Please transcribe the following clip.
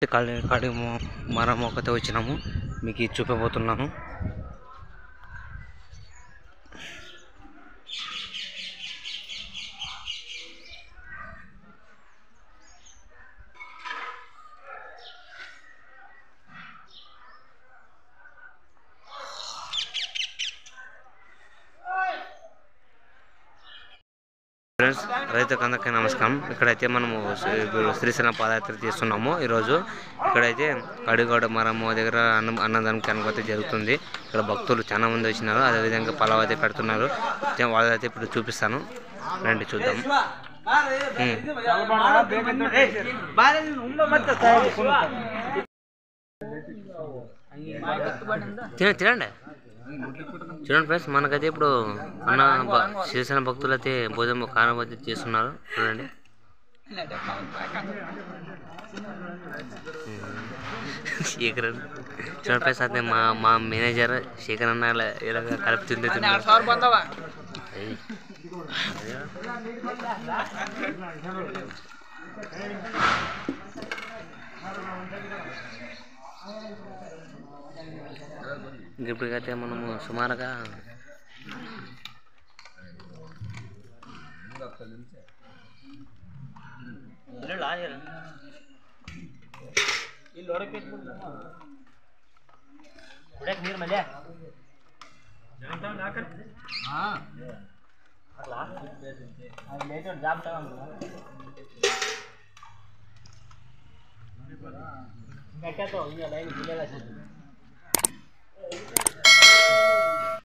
కాడి మరం ఒకతే వచ్చినాము, మీకు చూపబోతున్నాను. ఫ్రెండ్స్, రైతులకు అందరికీ నమస్కారం. ఇక్కడైతే మనము శ్రీశైలం పాదయాత్ర చేస్తున్నాము. ఈరోజు ఇక్కడైతే కడిగోడ మరము దగ్గర అన్నదానం కనుక జరుగుతుంది. ఇక్కడ భక్తులు చాలా మంది వచ్చినారు. అదేవిధంగా పలావ్ అయితే కడుతున్నారు. వాళ్ళైతే ఇప్పుడు చూపిస్తాను, రండి చూద్దాం. తినండి. చూడండి ఫ్రెండ్స్, మనకైతే ఇప్పుడు శ్రీశైలం భక్తులు అయితే భోజనం కానబద్ది చేస్తున్నారు. చూడండి, శేఖరన్ చూడండి ఫ్రెండ్స్, అయితే మా మేనేజర్ శేఖర్ అన్న ఇలా కలుపుతుంది. ఇప్పటికైతే మనము సుమారుగా